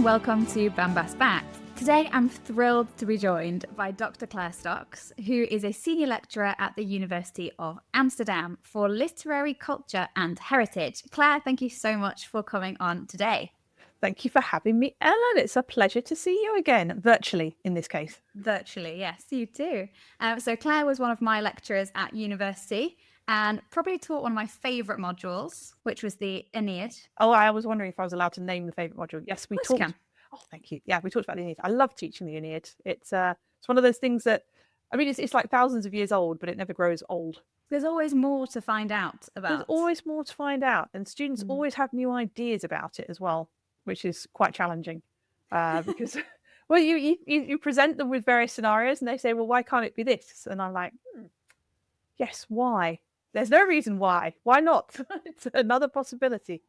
and welcome to Bambasbat. Today I'm thrilled to be joined by Dr. Claire Stocks, who is a senior lecturer at the University of Amsterdam for Literary Culture and Heritage. Claire, thank you so much for coming on today. Thank you for having me, Ellen. It's a pleasure to see you again, virtually in this case. Virtually, yes, you too. So Claire was one of my lecturers at university and probably taught one of my favourite modules, which was the Aeneid. Oh, I was wondering if I was allowed to name the favourite module. Yes, we talked. Can. Oh, thank you. Yeah, we talked about the Aeneid. I love teaching the Aeneid. It's one of those things that, I mean, it's like thousands of years old, but it never grows old. There's always more to find out about. There's always more to find out, and students always have new ideas about it as well, which is quite challenging because, well, you present them with various scenarios, and they say, well, why can't it be this? And I'm like, yes, why? There's no reason why. Why not? It's another possibility.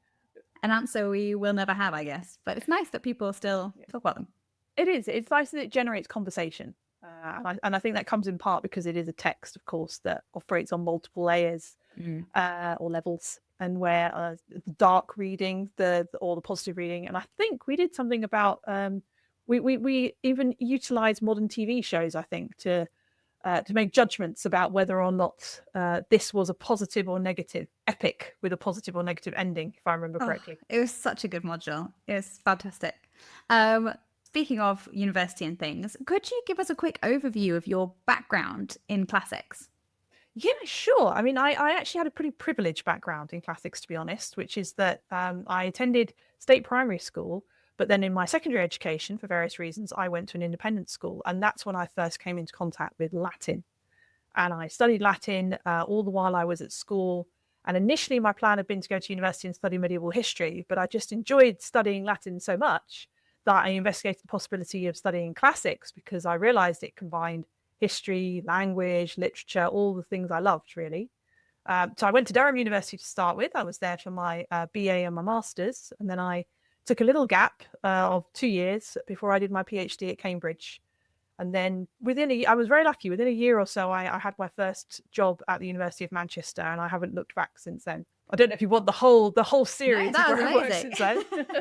An answer we will never have, I guess. But it's nice that people still talk about them. It is. It's nice that it generates conversation. And I think that comes in part because it is a text, of course, that operates on multiple layers or levels, and where the dark reading, or the positive reading. And I think we did something about, we even utilize modern TV shows, I think, to make judgments about whether or not this was a positive or negative epic with a positive or negative ending, if I remember correctly. It was such a good module. It was fantastic. Speaking of university and things, could you give us a quick overview of your background in classics? Yeah, sure. I mean, I actually had a pretty privileged background in classics, to be honest, which is that I attended state primary school. But then in my secondary education, for various reasons, I went to an independent school. And that's when I first came into contact with Latin. And I studied Latin all the while I was at school. And initially, my plan had been to go to university and study medieval history. But I just enjoyed studying Latin so much that I investigated the possibility of studying classics, because I realized it combined history, language, literature, all the things I loved, really. So I went to Durham University to start with. I was there for my BA and my master's. And then I took a little gap of 2 years before I did my PhD at Cambridge. And then I was very lucky. Within a year or so, I had my first job at the University of Manchester, and I haven't looked back since then. I don't know if you want the whole series. No, that of was where I worked amazing. since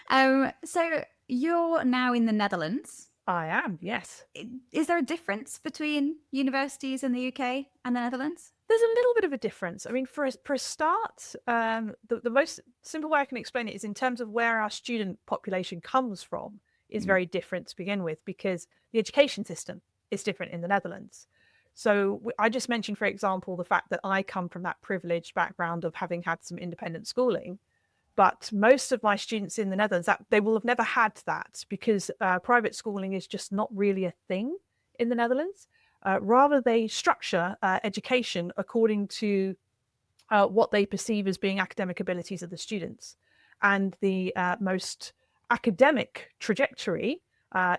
then. So you're now in the Netherlands. I am, yes. Is there a difference between universities in the UK and the Netherlands? There's a little bit of a difference. I mean, for a start, the most simple way I can explain it is in terms of where our student population comes from is very different to begin with, because the education system is different in the Netherlands. So I just mentioned, for example, the fact that I come from that privileged background of having had some independent schooling. But most of my students in the Netherlands, they will have never had that, because private schooling is just not really a thing in the Netherlands. Rather, they structure education according to what they perceive as being academic abilities of the students. And the most academic trajectory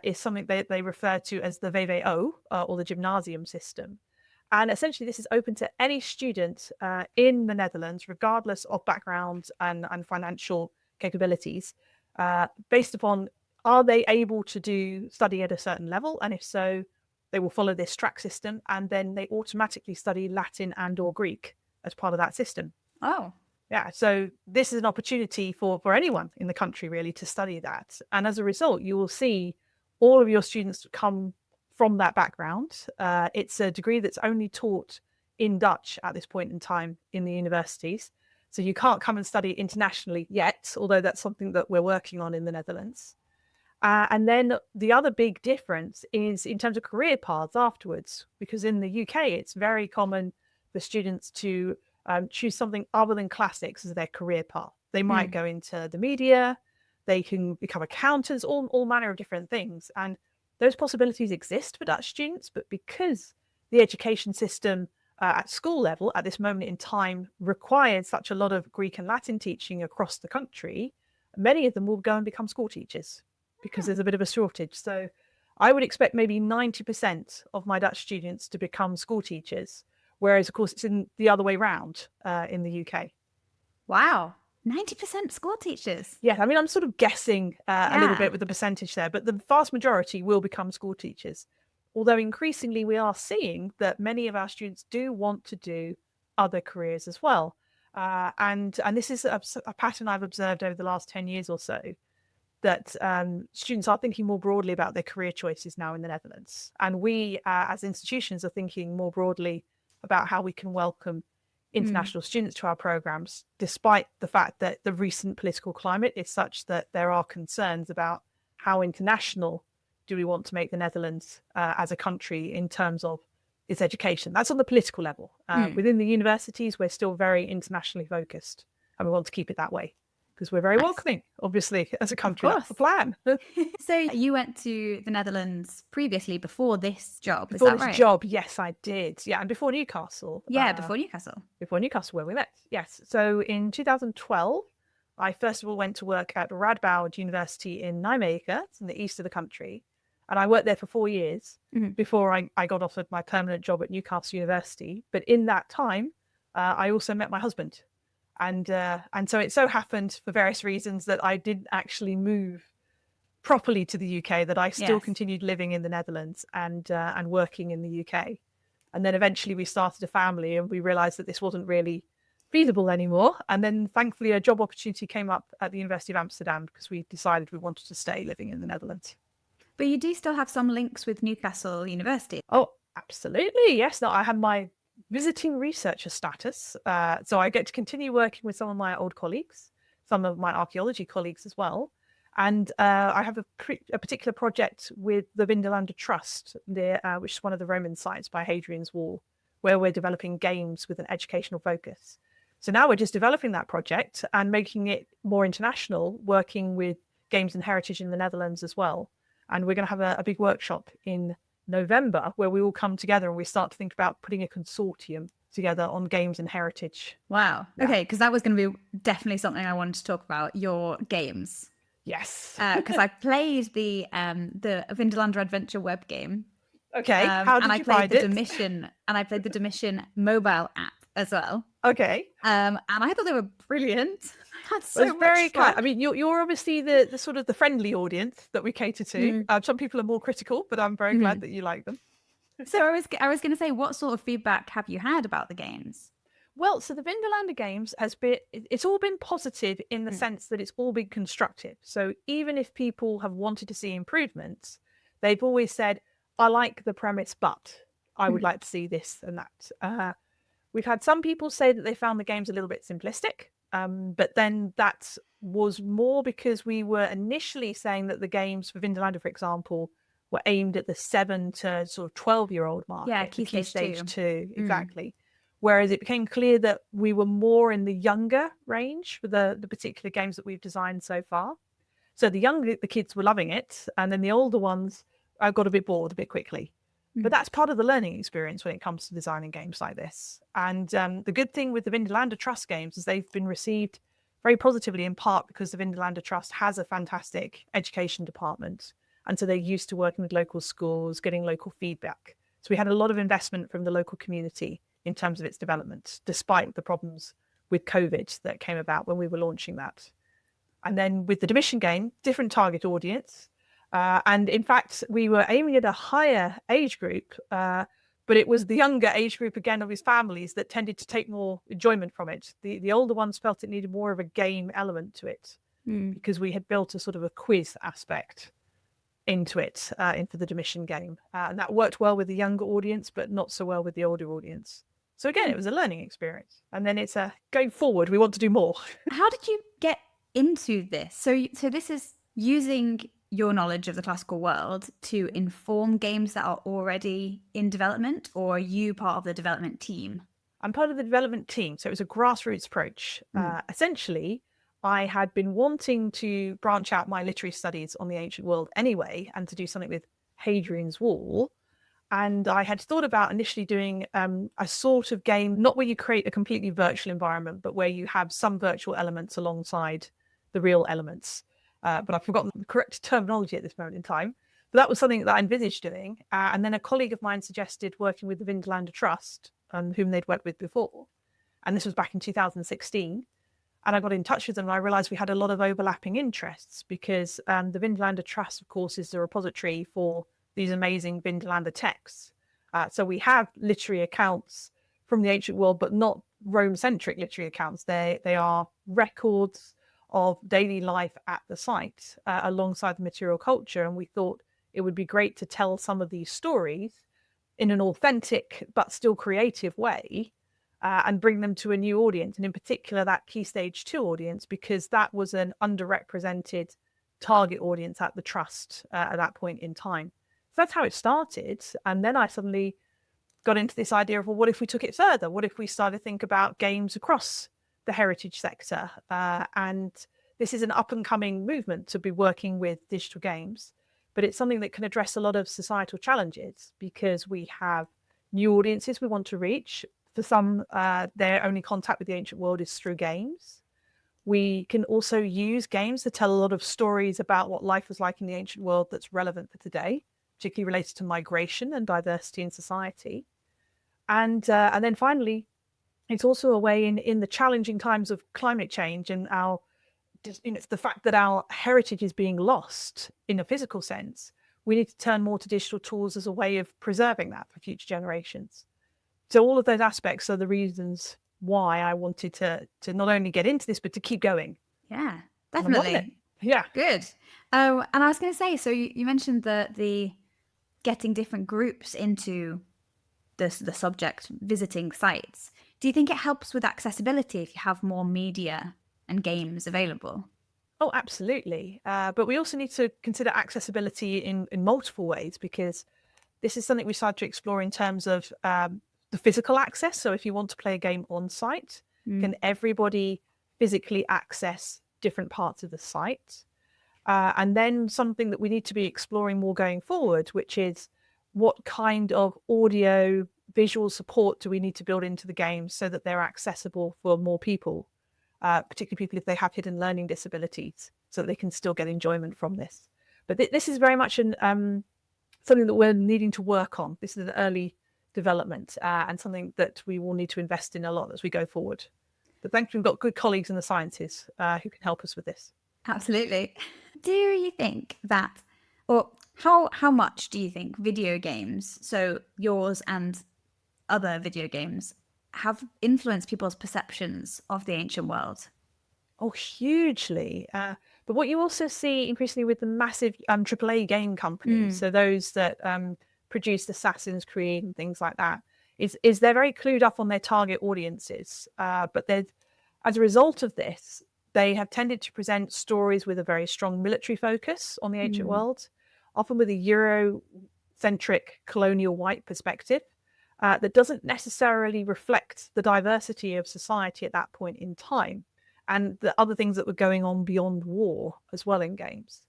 is something they refer to as the VWO, or the gymnasium system. And essentially, this is open to any student in the Netherlands, regardless of background and financial capabilities, based upon, are they able to study at a certain level? And if so, they will follow this track system, and then they automatically study Latin and or Greek as part of that system. Oh. Yeah, so this is an opportunity for anyone in the country, really, to study that. And as a result, you will see all of your students come from that background. It's a degree that's only taught in Dutch at this point in time in the universities. So you can't come and study internationally yet, although that's something that we're working on in the Netherlands. And then the other big difference is in terms of career paths afterwards, because in the UK, it's very common for students to choose something other than classics as their career path. They might go into the media, they can become accountants, all manner of different things. And those possibilities exist for Dutch students, but because the education system at school level at this moment in time required such a lot of Greek and Latin teaching across the country, many of them will go and become school teachers, because there's a bit of a shortage. So I would expect maybe 90% of my Dutch students to become school teachers, whereas, of course, it's in the other way round in the UK. Wow. 90% school teachers. Yeah, I mean, I'm sort of guessing a little bit with the percentage there, but the vast majority will become school teachers. Although increasingly we are seeing that many of our students do want to do other careers as well. And this is a pattern I've observed over the last 10 years or so. that students are thinking more broadly about their career choices now in the Netherlands. And we, as institutions, are thinking more broadly about how we can welcome international students to our programs, despite the fact that the recent political climate is such that there are concerns about how international do we want to make the Netherlands as a country in terms of its education. That's on the political level. Within the universities, we're still very internationally focused, and we want to keep it that way because we're very welcoming, obviously, as a country. That's the plan. So you went to the Netherlands previously before this job, Before is that this right? job, yes, I did. Yeah, and before Newcastle. Yeah, before Newcastle. Before Newcastle, where we met. Yes. So in 2012, I first of all went to work at Radboud University in Nijmegen, it's in the east of the country. And I worked there for 4 years before I got offered my permanent job at Newcastle University. But in that time, I also met my husband. And so it so happened for various reasons that I didn't actually move properly to the UK, that I still continued living in the Netherlands and working in the UK. And then eventually we started a family and we realized that this wasn't really feasible anymore. And then thankfully a job opportunity came up at the University of Amsterdam because we decided we wanted to stay living in the Netherlands. But you do still have some links with Newcastle University. Oh, absolutely. Yes. No, I have my visiting researcher status. So I get to continue working with some of my old colleagues, some of my archaeology colleagues as well. And I have a particular project with the Vindolanda Trust, which is one of the Roman sites by Hadrian's Wall, where we're developing games with an educational focus. So now we're just developing that project and making it more international, working with Games and Heritage in the Netherlands as well. And we're going to have a big workshop in November where we all come together and we start to think about putting a consortium together on games and heritage. Wow. Yeah. Okay, because that was going to be definitely something I wanted to talk about, your games. Yes. Because I played the Vindolanda Adventure web game. Okay. How did you find it? And I played the Domitian mobile app as well. Okay. And I thought they were brilliant. I had so much very fun. kind. I mean, you're obviously the sort of the friendly audience that we cater to. Some people are more critical, but I'm very glad that you like them. So I was going to say, what sort of feedback have you had about the games? Well, so the Vindolanda games it's all been positive in the sense that it's all been constructive. So even if people have wanted to see improvements, they've always said, I like the premise, but I would like to see this and that. We've had some people say that they found the games a little bit simplistic, but then that was more because we were initially saying that the games for Vindolanda, for example, were aimed at the 7 to sort of 12-year-old market. Yeah, key stage 2, exactly. Whereas it became clear that we were more in the younger range for the particular games that we've designed so far. So the kids were loving it, and then the older ones got a bit bored a bit quickly. But that's part of the learning experience when it comes to designing games like this. And the good thing with the Vindolanda Trust games is they've been received very positively, in part because the Vindolanda Trust has a fantastic education department. And so they're used to working with local schools, getting local feedback. So we had a lot of investment from the local community in terms of its development, despite the problems with COVID that came about when we were launching that. And then with the Domitian game, different target audience. And in fact, we were aiming at a higher age group, but it was the younger age group, again, of his families that tended to take more enjoyment from it. The older ones felt it needed more of a game element to it because we had built a sort of a quiz aspect into it, into the Domitian game. And that worked well with the younger audience, but not so well with the older audience. So again, it was a learning experience. And then it's going forward, we want to do more. How did you get into this? So this is using your knowledge of the classical world to inform games that are already in development, or are you part of the development team? I'm part of the development team. So it was a grassroots approach. Essentially, I had been wanting to branch out my literary studies on the ancient world anyway, and to do something with Hadrian's Wall. And I had thought about initially doing a sort of game, not where you create a completely virtual environment, but where you have some virtual elements alongside the real elements. But I've forgotten the correct terminology at this moment in time. But that was something that I envisaged doing. And then a colleague of mine suggested working with the Vindolanda Trust, whom they'd worked with before. And this was back in 2016. And I got in touch with them and I realized we had a lot of overlapping interests because the Vindolanda Trust, of course, is the repository for these amazing Vindolanda texts. So we have literary accounts from the ancient world, but not Rome-centric literary accounts. They are records of daily life at the site alongside the material culture. And we thought it would be great to tell some of these stories in an authentic but still creative way and bring them to a new audience, and in particular that Key Stage 2 audience, because that was an underrepresented target audience at the Trust at that point in time. So that's how it started. And then I suddenly got into this idea of, well, what if we took it further? What if we started to think about games across the heritage sector? And this is an up-and-coming movement to be working with digital games, but it's something that can address a lot of societal challenges because we have new audiences we want to reach. For some, their only contact with the ancient world is through games. We can also use games to tell a lot of stories about what life was like in the ancient world that's relevant for today, particularly related to migration and diversity in society. And then finally, it's also a way in the challenging times of climate change and the fact that our heritage is being lost in a physical sense. We need to turn more to digital tools as a way of preserving that for future generations. So all of those aspects are the reasons why I wanted to not only get into this, but to keep going. Yeah, definitely. Yeah. Good. Oh, and I was going to say, so you mentioned the getting different groups into the subject visiting sites. Do you think it helps with accessibility if you have more media and games available? Oh, absolutely. But we also need to consider accessibility in multiple ways, because this is something we started to explore in terms of the physical access. So if you want to play a game on site, can everybody physically access different parts of the site? And then something that we need to be exploring more going forward, which is what kind of audio visual support do we need to build into the games so that they're accessible for more people, particularly people if they have hidden learning disabilities, so that they can still get enjoyment from this. But this is very much something that we're needing to work on. This is an early development and something that we will need to invest in a lot as we go forward. But thankfully, we've got good colleagues in the sciences who can help us with this. Absolutely. Do you think that, or how much do you think video games, so yours and other video games, have influenced people's perceptions of the ancient world? Oh, hugely. But what you also see increasingly with the massive AAA game companies, so those that produced Assassin's Creed and things like that, is they're very clued up on their target audiences. But as a result of this, they have tended to present stories with a very strong military focus on the ancient world, often with a Eurocentric colonial white perspective that doesn't necessarily reflect the diversity of society at that point in time and the other things that were going on beyond war as well in games.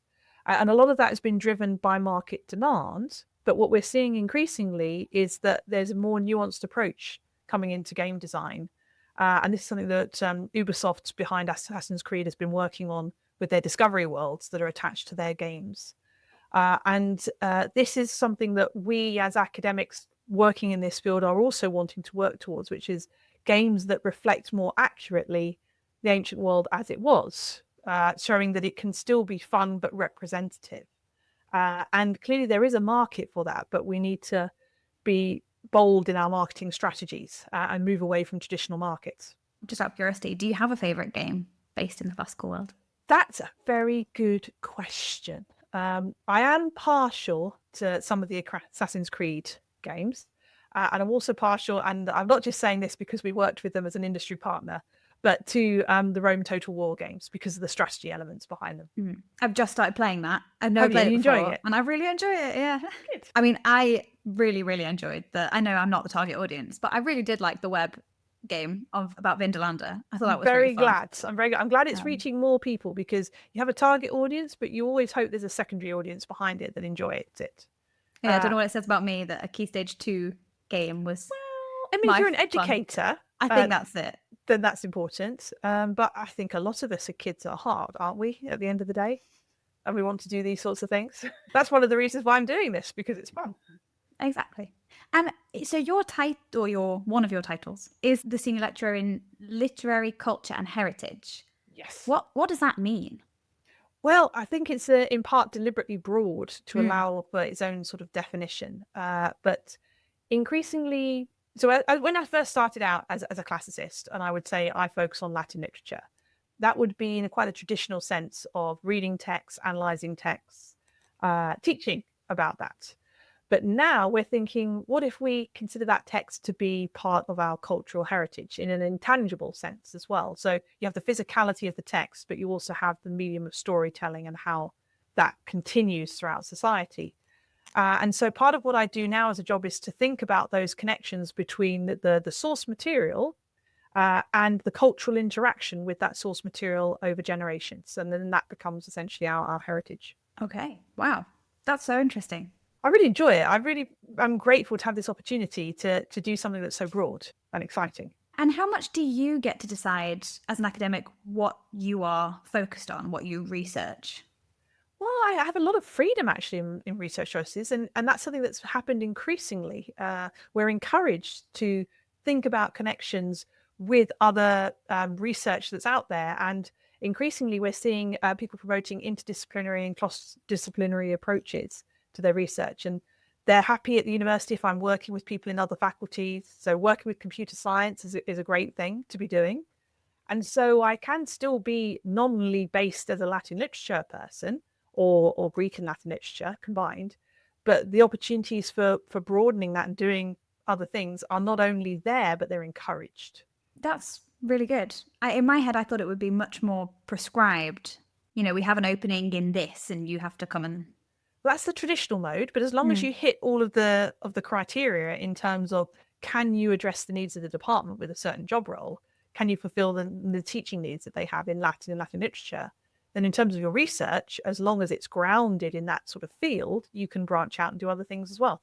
And a lot of that has been driven by market demand. But what we're seeing increasingly is that there's a more nuanced approach coming into game design. And this is something that Ubisoft behind Assassin's Creed has been working on with their discovery worlds that are attached to their games. And this is something that we as academics working in this field are also wanting to work towards, which is games that reflect more accurately the ancient world as it was, showing that it can still be fun but representative. And clearly there is a market for that, but we need to be bold in our marketing strategies and move away from traditional markets. Just out of curiosity, do you have a favourite game based in the classical world? That's a very good question. I am partial to some of the Assassin's Creed games, and I'm also partial, and I'm not just saying this because we worked with them as an industry partner, but to the Rome Total War games because of the strategy elements behind them. I've just started playing that. I've never played it before, enjoying it? And I really enjoy it, yeah. Good. I mean, I really, really enjoyed I know I'm not the target audience, but I really did like the web game about Vindolanda. I thought that was very fun. I'm glad it's reaching more people, because you have a target audience, but you always hope there's a secondary audience behind it that enjoys it. Yeah, I don't know what it says about me that a Key Stage 2 game was. Well, I mean, if you're an educator, I think that's it. Then that's important. But I think a lot of us are kids at heart, aren't we, at the end of the day? And we want to do these sorts of things. That's one of the reasons why I'm doing this, because it's fun. Exactly. And so your title, or one of your titles, is the Senior Lecturer in Literary Culture and Heritage. Yes. What does that mean? Well, I think it's in part deliberately broad to allow for its own sort of definition. But increasingly, so when I first started out as a classicist, and I would say I focus on Latin literature, that would be in quite a traditional sense of reading texts, analyzing texts, teaching about that. But now we're thinking, what if we consider that text to be part of our cultural heritage in an intangible sense as well? So you have the physicality of the text, but you also have the medium of storytelling and how that continues throughout society. And so part of what I do now as a job is to think about those connections between the source material and the cultural interaction with that source material over generations. And then that becomes essentially our heritage. Okay. Wow. That's so interesting. I really enjoy it. I'm grateful to have this opportunity to do something that's so broad and exciting. And how much do you get to decide as an academic what you are focused on, what you research? Well, I have a lot of freedom actually in research choices, and that's something that's happened increasingly. We're encouraged to think about connections with other research that's out there, and increasingly we're seeing people promoting interdisciplinary and cross-disciplinary approaches to their research, and they're happy at the university if I'm working with people in other faculties. So working with computer science is a great thing to be doing. And so I can still be nominally based as a Latin literature person or Greek and Latin literature combined, but the opportunities for broadening that and doing other things are not only there, but they're encouraged. That's really good. In my head, I thought it would be much more prescribed. You know, we have an opening in this and you have to come and... That's the traditional mode, but as long as you hit all of the criteria in terms of, can you address the needs of the department with a certain job role? Can you fulfill the teaching needs that they have in Latin and Latin literature? Then in terms of your research, as long as it's grounded in that sort of field, you can branch out and do other things as well.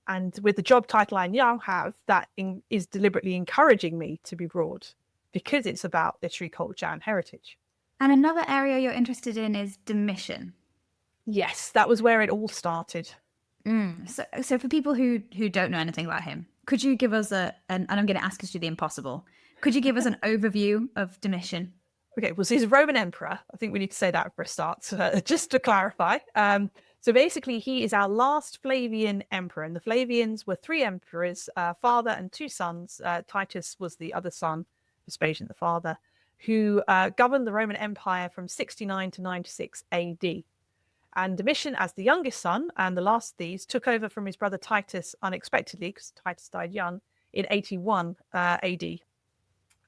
And with the job title I now have, that is deliberately encouraging me to be broad because it's about literary culture and heritage. And another area you're interested in is Domitian. Yes, that was where it all started. So for people who don't know anything about him, could you give us and I'm going to ask us to do the impossible, could you give us an overview of Domitian? Okay, well, so he's a Roman emperor. I think we need to say that for a start, just to clarify. So basically, he is our last Flavian emperor, and the Flavians were three emperors, father and two sons. Titus was the other son, Vespasian the father, who governed the Roman Empire from 69 to 96 AD. And Domitian, as the youngest son and the last of these, took over from his brother Titus unexpectedly, because Titus died young, in 81 AD.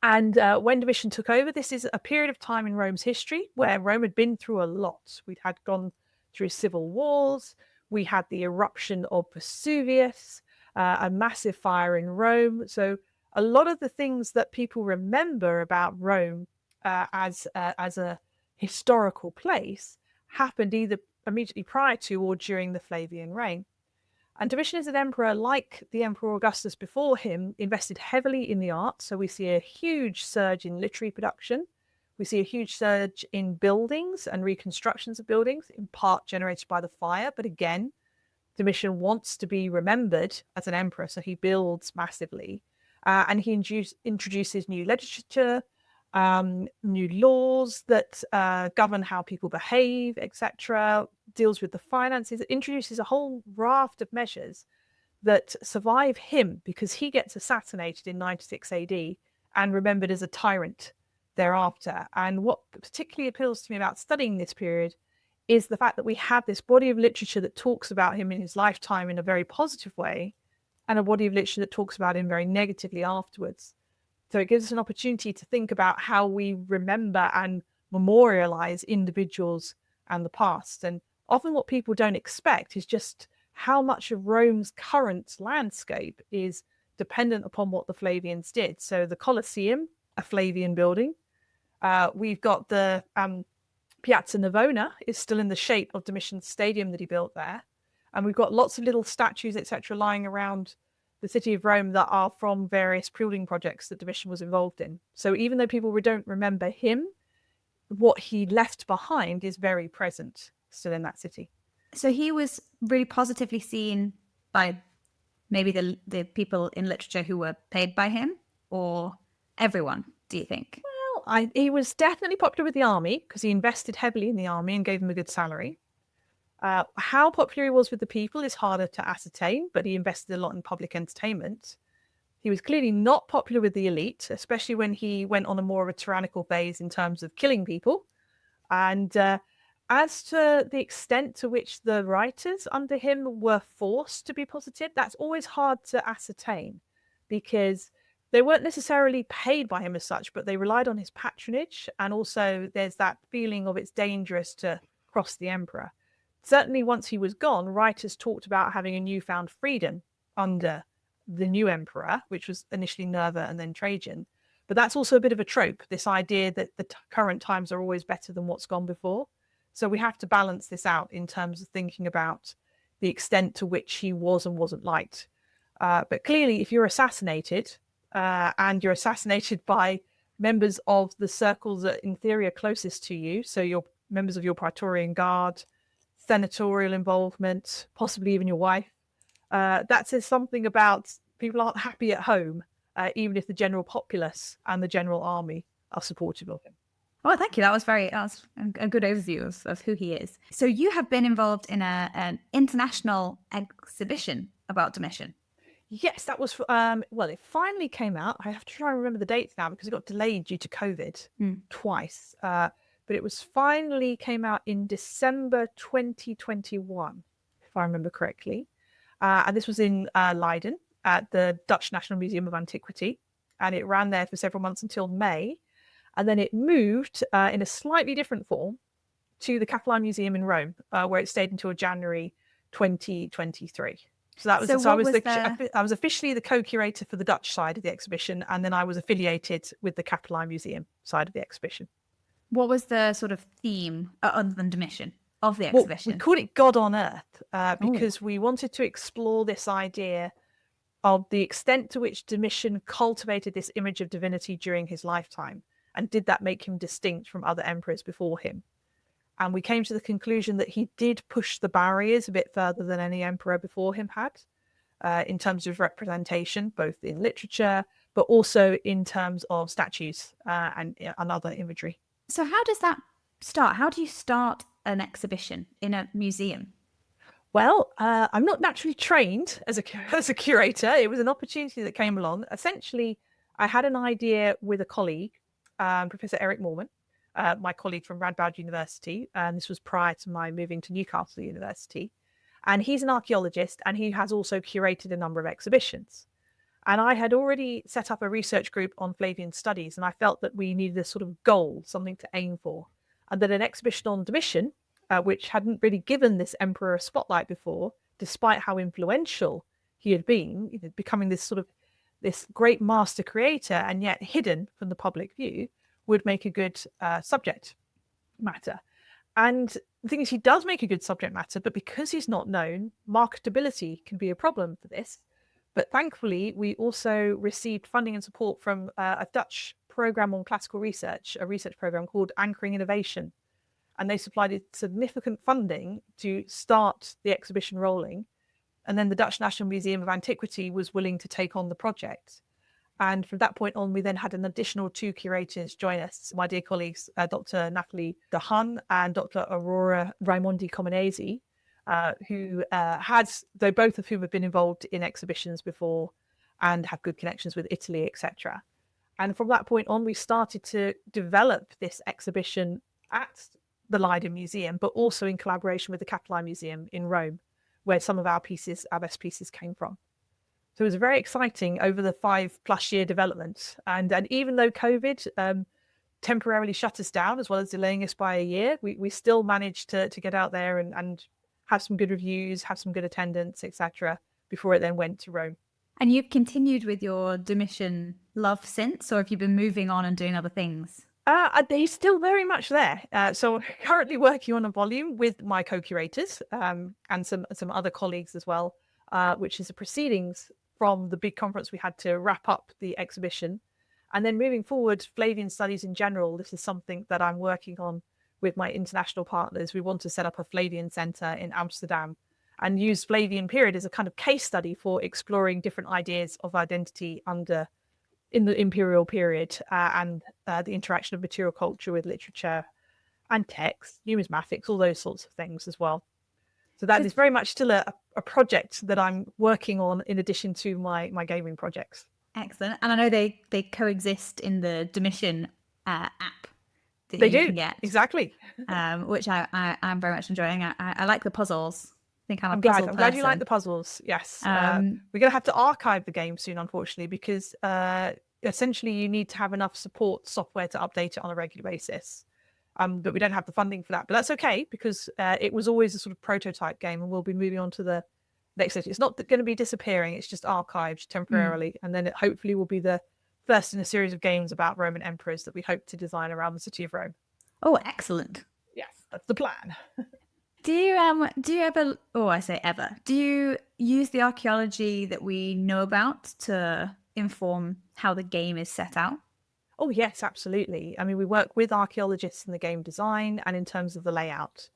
And when Domitian took over, this is a period of time in Rome's history where Rome had been through a lot. We'd had gone through civil wars. We had the eruption of Vesuvius, a massive fire in Rome. So a lot of the things that people remember about Rome as a historical place happened either immediately prior to or during the Flavian reign. And Domitian as an emperor, like the Emperor Augustus before him, invested heavily in the arts. So we see a huge surge in literary production. We see a huge surge in buildings and reconstructions of buildings, in part generated by the fire. But again, Domitian wants to be remembered as an emperor, so he builds massively. And he introduces new literature, new laws that govern how people behave, etc., deals with the finances, introduces a whole raft of measures that survive him because he gets assassinated in 96 AD and remembered as a tyrant thereafter. And what particularly appeals to me about studying this period is the fact that we have this body of literature that talks about him in his lifetime in a very positive way, and a body of literature that talks about him very negatively afterwards. So it gives us an opportunity to think about how we remember and memorialize individuals and the past. And often what people don't expect is just how much of Rome's current landscape is dependent upon what the Flavians did. So the Colosseum, a Flavian building. We've got the Piazza Navona is still in the shape of Domitian's stadium that he built there. And we've got lots of little statues, etc., lying around the city of Rome that are from various building projects that Domitian was involved in. So even though people don't remember him, what he left behind is very present still in that city. So he was really positively seen by maybe the people in literature who were paid by him, or everyone, do you think? Well, he was definitely popular with the army because he invested heavily in the army and gave them a good salary. How popular he was with the people is harder to ascertain, but he invested a lot in public entertainment. He was clearly not popular with the elite, especially when he went on a more of a tyrannical phase in terms of killing people. And as to the extent to which the writers under him were forced to be positive, that's always hard to ascertain, because they weren't necessarily paid by him as such, but they relied on his patronage. And also there's that feeling of it's dangerous to cross the emperor. Certainly once he was gone, writers talked about having a newfound freedom under the new emperor, which was initially Nerva and then Trajan. But that's also a bit of a trope, this idea that the current times are always better than what's gone before. So we have to balance this out in terms of thinking about the extent to which he was and wasn't liked. But clearly, if you're assassinated, and you're assassinated by members of the circles that in theory are closest to you, so you're members of your Praetorian Guard, senatorial involvement, possibly even your wife, that says something about people aren't happy at home, even if the general populace and the general army are supportive of him. Oh, thank you. That was a good overview of who he is. So you have been involved in an international exhibition about Domitian. Yes, that was, well, it finally came out. I have to try and remember the dates now because it got delayed due to COVID twice. But it was finally came out in December 2021, if I remember correctly. And this was in Leiden at the Dutch National Museum of Antiquity. And it ran there for several months until May. And then it moved in a slightly different form to the Capitoline Museum in Rome, where it stayed until January 2023. So that was, I was officially the co-curator for the Dutch side of the exhibition, and then I was affiliated with the Capitoline Museum side of the exhibition. What was the sort of theme, other than Domitian, of the exhibition? Well, we called it God on Earth because we wanted to explore this idea of the extent to which Domitian cultivated this image of divinity during his lifetime, and did that make him distinct from other emperors before him. And we came to the conclusion that he did push the barriers a bit further than any emperor before him had, in terms of representation, both in literature, but also in terms of statues and other imagery. So how does that start? How do you start an exhibition in a museum? Well, I'm not naturally trained as a curator. It was an opportunity that came along. Essentially, I had an idea with a colleague, Professor Eric Mormon, my colleague from Radboud University, and this was prior to my moving to Newcastle University. And he's an archaeologist, and he has also curated a number of exhibitions. And I had already set up a research group on Flavian studies, and I felt that we needed a sort of goal, something to aim for, and that an exhibition on Domitian, which hadn't really given this emperor a spotlight before, despite how influential he had been, becoming this sort of this great master creator, and yet hidden from the public view, would make a good subject matter. And the thing is, he does make a good subject matter, but because he's not known, marketability can be a problem for this. But thankfully, we also received funding and support from a Dutch program on classical research, a research program called Anchoring Innovation. And they supplied significant funding to start the exhibition rolling. And then the Dutch National Museum of Antiquity was willing to take on the project. And from that point on, we then had an additional 2 curators join us, my dear colleagues, Dr. Nathalie De Haan and Dr. Aurora Raimondi Comenesi, who though both of whom have been involved in exhibitions before and have good connections with Italy, etc. And from that point on, we started to develop this exhibition at the Leiden Museum, but also in collaboration with the Capitoline Museum in Rome, where some of our best pieces came from. So it was very exciting over the 5+ year development. And even though COVID temporarily shut us down, as well as delaying us by a year, we still managed to get out there and have some good reviews, have some good attendance, etc., before it then went to Rome. And you've continued with your Domitian love since, or have you been moving on and doing other things? They're still very much there. So I'm currently working on a volume with my co-curators and some other colleagues as well, which is the proceedings from the big conference we had to wrap up the exhibition. And then moving forward, Flavian studies in general, this is something that I'm working on with my international partners. We want to set up a Flavian Center in Amsterdam and use Flavian period as a kind of case study for exploring different ideas of identity in the imperial period and the interaction of material culture with literature and text, numismatics, all those sorts of things as well. So that is very much still a project that I'm working on in addition to my gaming projects. Excellent. And I know they coexist in the Domitian app that They you do, can get, exactly. which I'm very much enjoying. I like the puzzles. I think I'm a I'm puzzle glad you like person. the puzzles. Yes. Um, We're going to have to archive the game soon, unfortunately, because essentially you need to have enough support software to update it on a regular basis. But we don't have the funding for that. But that's okay, because it was always a sort of prototype game, and we'll be moving on to the next stage. It's not going to be disappearing. It's just archived temporarily. And then it hopefully will be the first in a series of games about Roman emperors that we hope to design around the city of Rome. oh, excellent. Yes, that's the plan. Do you ever, oh, I say ever, do you use the archaeology that we know about to inform how the game is set out? Oh, yes, absolutely. I mean, we work with archaeologists in the game design and in terms of the layout.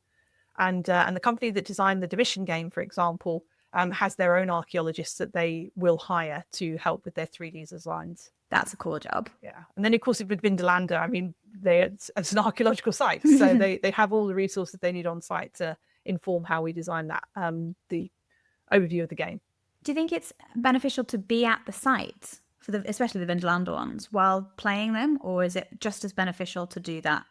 And the company that designed the Domitian game, for example, has their own archaeologists that they will hire to help with their 3D designs. That's a cool job. Yeah. And then, of course, with Vindolanda, I mean, it's an archaeological site. So they have all the resources they need on site to inform how we design that, the overview of the game. Do you think it's beneficial to be at the site, for especially the Vindolanda ones, while playing them? Or is it just as beneficial to do that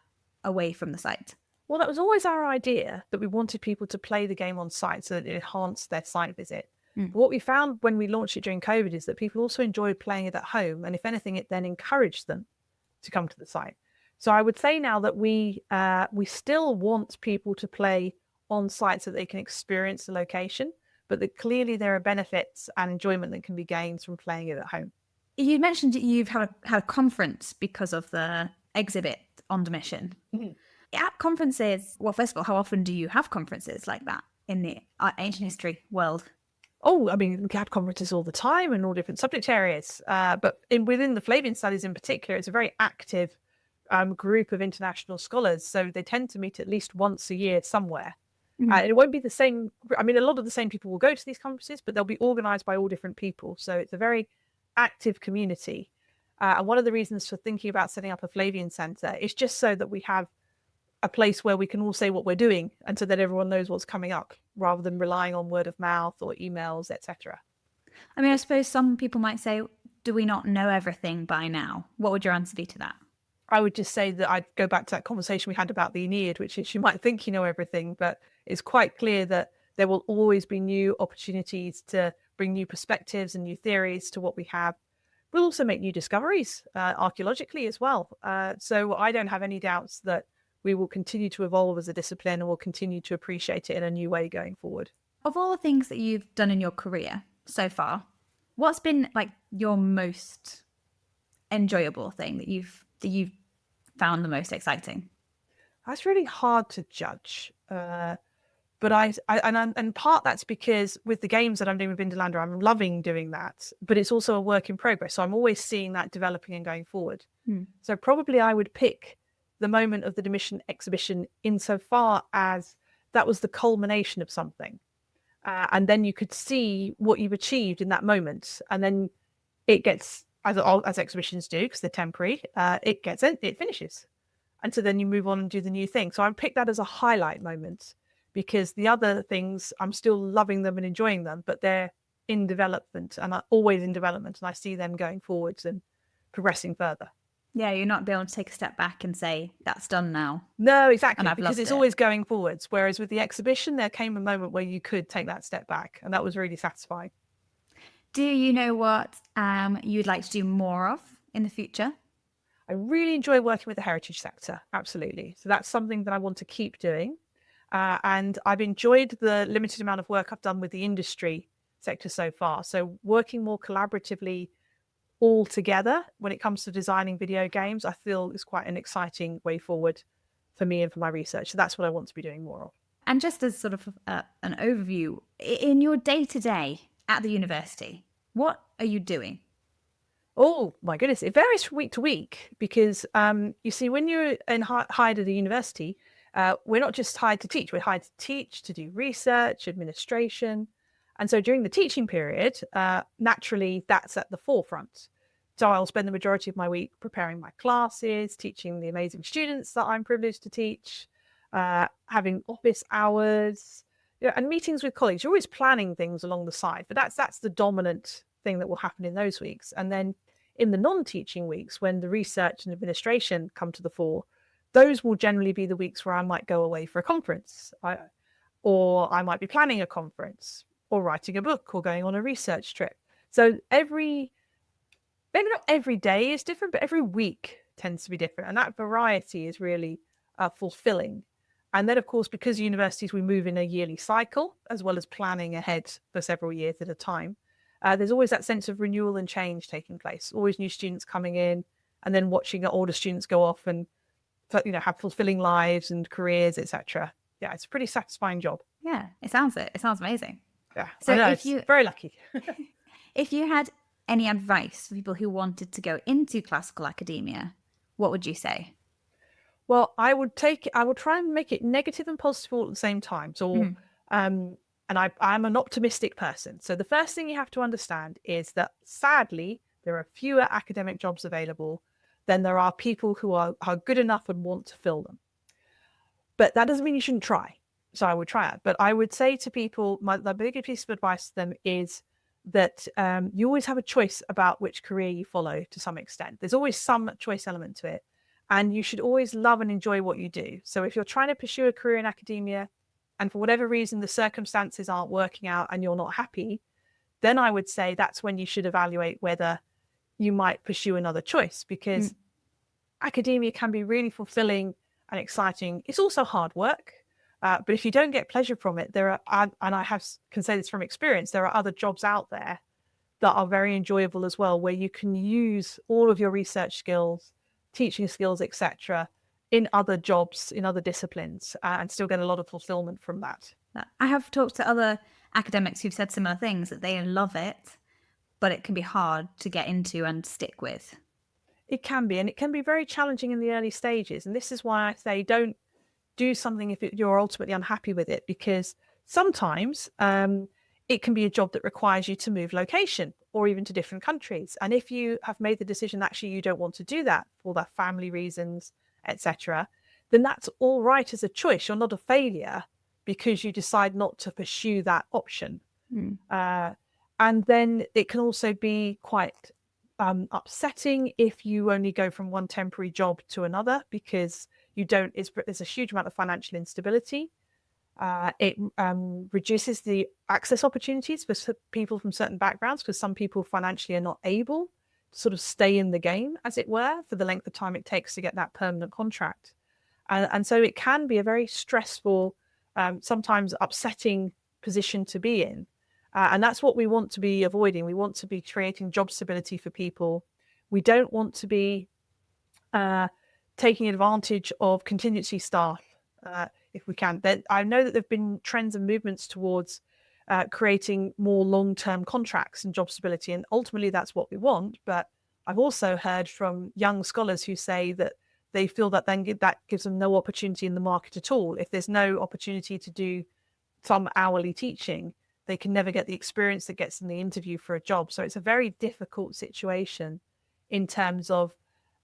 away from the site? Well, that was always our idea, that we wanted people to play the game on site so that it enhanced their site visit. But what we found when we launched it during COVID is that people also enjoyed playing it at home. And if anything, it then encouraged them to come to the site. So I would say now that we still want people to play on site so that they can experience the location, but that clearly there are benefits and enjoyment that can be gained from playing it at home. You mentioned that you've had a conference because of the exhibit on Domitian. At conferences, well, first of all, how often do you have conferences like that in the ancient history world? Oh, I mean, we have conferences all the time in all different subject areas. But within the Flavian studies in particular, it's a very active group of international scholars. So they tend to meet at least once a year somewhere. It won't be the same. I mean, a lot of the same people will go to these conferences, but they'll be organized by all different people. So it's a very active community. And one of the reasons for thinking about setting up a Flavian Center is just so that we have a place where we can all say what we're doing, and so that everyone knows what's coming up, rather than relying on word of mouth or emails, etc. I mean, I suppose some people might say, do we not know everything by now? What would your answer be to that? I would just say that I'd go back to that conversation we had about the Aeneid, which is, you might think you know everything, but it's quite clear that there will always be new opportunities to bring new perspectives and new theories to what we have. We'll also make new discoveries archaeologically as well. So I don't have any doubts that we will continue to evolve as a discipline, and we'll continue to appreciate it in a new way going forward. Of all the things that you've done in your career so far, what's been like your most enjoyable thing that you've found the most exciting? That's really hard to judge. But and part that's because with the games that I'm doing with Vindolanda, I'm loving doing that, but it's also a work in progress. So I'm always seeing that developing and going forward. So probably I would pick the moment of the Domitian exhibition insofar as that was the culmination of something. And then you could see what you've achieved in that moment. And then it gets, as exhibitions do, because they're temporary, it finishes. And so then you move on and do the new thing. So I pick that as a highlight moment, because the other things, I'm still loving them and enjoying them, but they're in development, and are always in development. And I see them going forwards and progressing further. Yeah, you're not being able to take a step back and say, that's done now. No, exactly, And I've because loved it's it. always going forwards. Whereas with the exhibition, there came a moment where you could take that step back, and that was really satisfying. Do you know what you'd like to do more of in the future? I really enjoy working with the heritage sector, absolutely. So that's something that I want to keep doing. And I've enjoyed the limited amount of work I've done with the industry sector so far. So working more collaboratively all together when it comes to designing video games, I feel is quite an exciting way forward for me and for my research. So that's what I want to be doing more of. And just as sort of an overview, in your day-to-day at the university, what are you doing? Oh my goodness, it varies from week to week, because you see, when you're hired at a university, we're not just hired to teach, we're hired to teach, to do research, administration. And so during the teaching period, naturally, that's at the forefront. So I'll spend the majority of my week preparing my classes, teaching the amazing students that I'm privileged to teach, having office hours, and meetings with colleagues. You're always planning things along the side, but that's the dominant thing that will happen in those weeks. And then in the non-teaching weeks, when the research and administration come to the fore, those will generally be the weeks where I might go away for a conference, or I might be planning a conference, or writing a book, or going on a research trip. So maybe not every day is different, but every week tends to be different. And that variety is really fulfilling. And then, of course, because universities, we move in a yearly cycle, as well as planning ahead for several years at a time. There's always that sense of renewal and change taking place, always new students coming in, and then watching older students go off and have fulfilling lives and careers, etc. Yeah, it's a pretty satisfying job. Yeah, it sounds amazing. Yeah, so I know, it's very lucky. If you had any advice for people who wanted to go into classical academia, what would you say? Well, I would try and make it negative and positive all at the same time. So, and I'm an optimistic person. So the first thing you have to understand is that sadly, there are fewer academic jobs available than there are people who are good enough and want to fill them. But that doesn't mean you shouldn't try. So I would try it. But I would say to people, the biggest piece of advice to them is that you always have a choice about which career you follow to some extent. There's always some choice element to it. And you should always love and enjoy what you do. So if you're trying to pursue a career in academia and for whatever reason the circumstances aren't working out and you're not happy, then I would say that's when you should evaluate whether you might pursue another choice, because academia can be really fulfilling and exciting. It's also hard work. But if you don't get pleasure from it, there are, and I can say this from experience, there are other jobs out there that are very enjoyable as well, where you can use all of your research skills, teaching skills, etc., in other jobs, in other disciplines, and still get a lot of fulfillment from that. I have talked to other academics who've said similar things, that they love it, but it can be hard to get into and stick with. It can be, and it can be very challenging in the early stages. And this is why I say don't do something if you're ultimately unhappy with it, because sometimes it can be a job that requires you to move location or even to different countries. And if you have made the decision actually you don't want to do that for their family reasons, etc., then that's all right as a choice. You're not a failure because you decide not to pursue that option. And then it can also be quite upsetting if you only go from one temporary job to another, because there's a huge amount of financial instability. It reduces the access opportunities for people from certain backgrounds, because some people financially are not able to sort of stay in the game, as it were, for the length of time it takes to get that permanent contract. And so it can be a very stressful, sometimes upsetting position to be in. And that's what we want to be avoiding. We want to be creating job stability for people. We don't want to be taking advantage of contingency staff if we can. I know that there have been trends and movements towards creating more long-term contracts and job stability, and ultimately that's what we want. But I've also heard from young scholars who say that they feel that that gives them no opportunity in the market at all. If there's no opportunity to do some hourly teaching, they can never get the experience that gets them the interview for a job. So it's a very difficult situation in terms of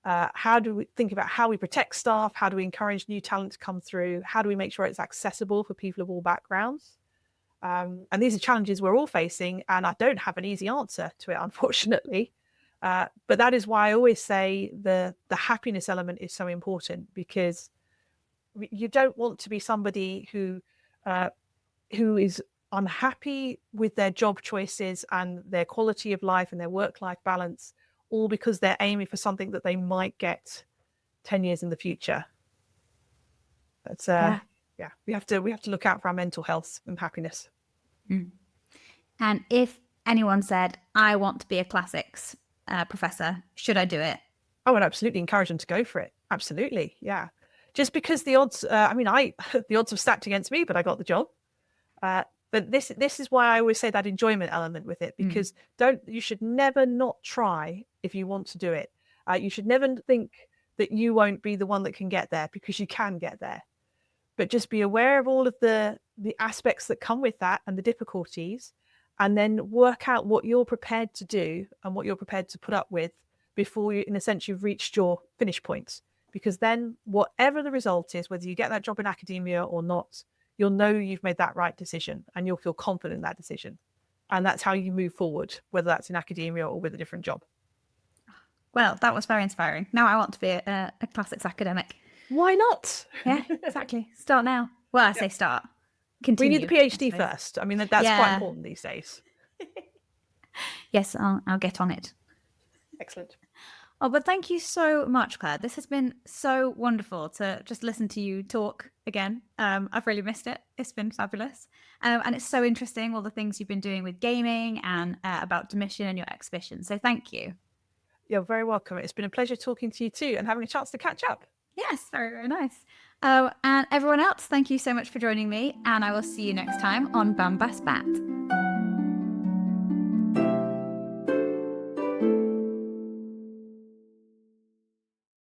how do we think about how we protect staff? How do we encourage new talent to come through? How do we make sure it's accessible for people of all backgrounds? And these are challenges we're all facing, and I don't have an easy answer to it, unfortunately. But that is why I always say the happiness element is so important, because you don't want to be somebody who is unhappy with their job choices and their quality of life and their work-life balance, all because they're aiming for something that they might get 10 years in the future. That's we have to look out for our mental health and happiness. And if anyone said, I want to be a classics professor, should I do it? I would absolutely encourage them to go for it. Absolutely. Yeah. Just because the odds, the odds have stacked against me, but I got the job. But this is why I always say that enjoyment element with it, because you should never not try if you want to do it. You should never think that you won't be the one that can get there, because you can get there. But just be aware of all of the aspects that come with that and the difficulties, and then work out what you're prepared to do and what you're prepared to put up with before you, in a sense, you've reached your finish points. Because then whatever the result is, whether you get that job in academia or not, you'll know you've made that right decision and you'll feel confident in that decision. And that's how you move forward, whether that's in academia or with a different job. Well, that was very inspiring. Now I want to be a classics academic. Why not? Yeah, exactly. Start now. Well, I say start. We Continue. need the PhD first. I mean, that's quite important these days. Yes, I'll get on it. Excellent. Oh, but thank you so much, Claire. This has been so wonderful to just listen to you talk again. I've really missed it. It's been fabulous. And it's so interesting, all the things you've been doing with gaming and about Domitian and your exhibition. So thank you. You're very welcome. It's been a pleasure talking to you too and having a chance to catch up. Yes, very, very nice. And everyone else, thank you so much for joining me. And I will see you next time on Bambasbat.